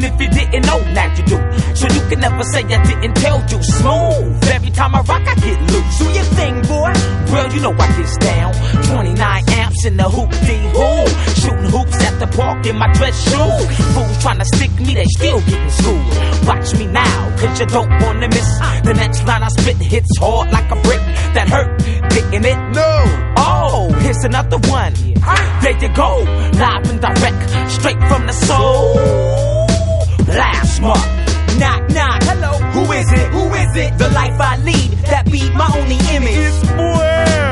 And if you didn't know, now you do. So you can never say I didn't tell you. Smooth, every time I rock I get loose. Do your thing, boy. Bro, you know I gets down. 29 amps in the hoop-dee-hoo. Shooting hoops at the park in my dress shoes. Fools tryna stick me, they still getting schooled. Watch me now, cause you don't wanna miss. The next line I spit hits hard like a brick. That hurt, didn't it? No. Oh, here's another one. There you go, live and direct, straight from the soul. Last month. Knock, knock, hello, who is it? Who is it? The life I lead, that be my only image.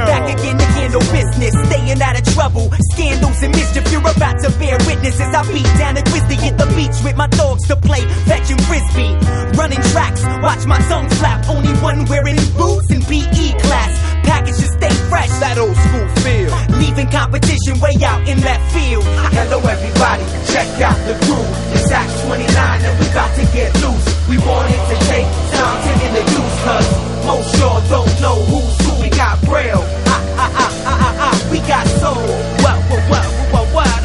Back again to handle business, staying out of trouble, scandals and mischief. You're about to bear witness as I beat down a grizzly at the beach with my dogs to play fetch and frisbee. Running tracks, watch my tongue flap. Only one wearing boots in PE class. Package should stay fresh. That old school feel. Leaving competition way out in left field. Hello everybody, check out the crew. It's Act 29 and we got to get loose. We wanted to take time to introduce, cause most sure don't know who's who. We got Braille, we got soul. What,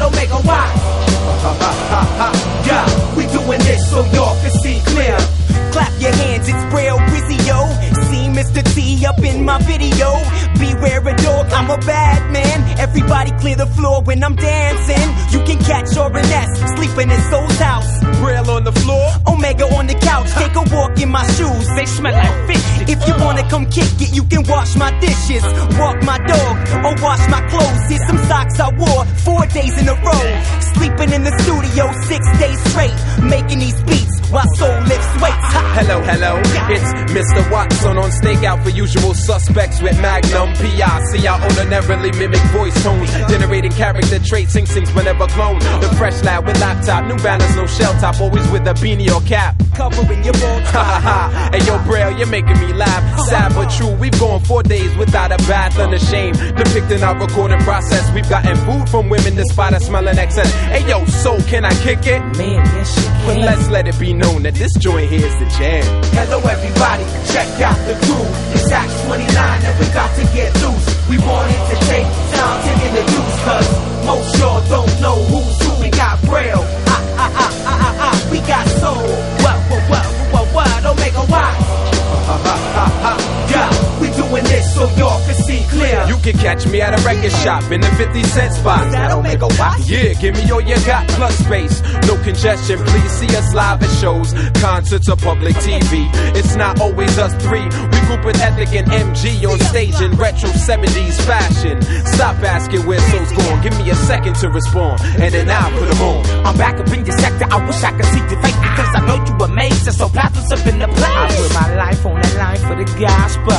Omega Y. Yeah, we doing this so y'all can see clear. Clap your hands, it's Braille Rizio. See Mr. T up in my video. Beware a dog, I'm a bad man. Everybody clear the floor when I'm dancing. You can catch R&S, sleeping in Soul's house. Braille on the floor, Omega on the couch, take a walk in my shoes. They smell like fish. If you wanna come kick it, you can wash my dishes, walk my dog, or wash my clothes. Here's some socks I wore 4 days in a row. Sleeping in the studio 6 days straight, making these beats while soul lifts weights. hello, hello, it's Mr. Watson on stakeout for usual suspects with Magnum PIC. I ordinarily mimic voice tones, generating character traits, sings whenever clone. The fresh lad with laptop, new balance, no shell top, always with a beanie or cap. Covering your bald Ha hey yo, Braille, you're making me laugh. Sad but true, we've gone 4 days without a bath, unashamed. Depicting our recording process, we've gotten food from women despite us smelling excess. Hey yo, so can I kick it? Man, yes you can. But let's let it be known that this joint here's the jam. Hello everybody, check out the crew. It's Act 29 and we got to get loose. We wanted to take time to introduce, cause most sure don't know who's who. We got Braille, we got soul. What, Omega Y. Yeah, we doing this so y'all can see clear. You can catch me at a record shop in the 50-cent spot. That Omega Y? Yeah, give me all you got plus space. No congestion, please see us live at shows, concerts or public TV. It's not always us three. We group with Ethic and MG on stage in retro 70s fashion. Stop asking where soul's going. Give me a second to respond, and then I'll put them on. I'm back up in your sector. I wish I could see your face because I know you amazed and so proud to up in the place. I put my life on the line for the gospel.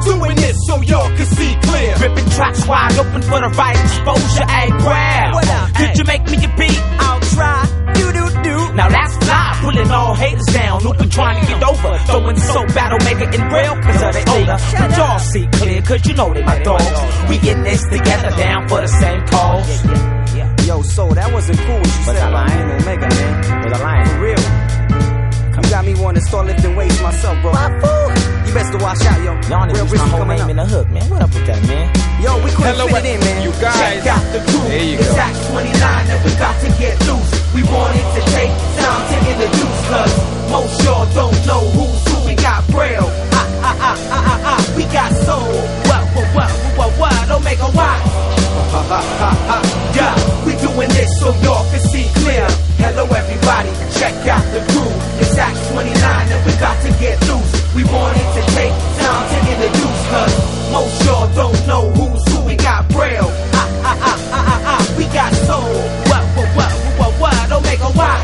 Doing this so y'all can see clear. Ripping tracks wide open for the right exposure. Hey, Brad, What up? could you make me a beat? I'll try. Do. Now that's fly, pulling all haters down. Looping trying to get over. Throwing so bad Omega in Braille cause of they older. But y'all see clear cause you know they my dogs. We in this together down for the same cause. Yo, so that wasn't cool what you said about me and Omega, man. With a lion. For real. You got me wanting to start lifting weights myself, bro. You best to watch out, yo. Y'all niggas my whole name in the hook, man. What up with that, man? Yo, we couldn't Hello, fit it in, man. you guys. Check out the crew. There you it's go. Act 29 and we got to get loose. We wanted to take time to introduce, cause most sure don't know who's who. We got Braille, we got soul. What, Omega Y. Yeah, we doing this so y'all can see clear. Hello everybody, check out the crew. It's Act 29 and we got to get loose. We wanted to take time to introduce, cause most sure don't know who's who. We got Braille, we got soul. What, Omega Y.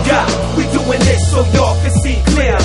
Yeah, we doing this so y'all can see clear.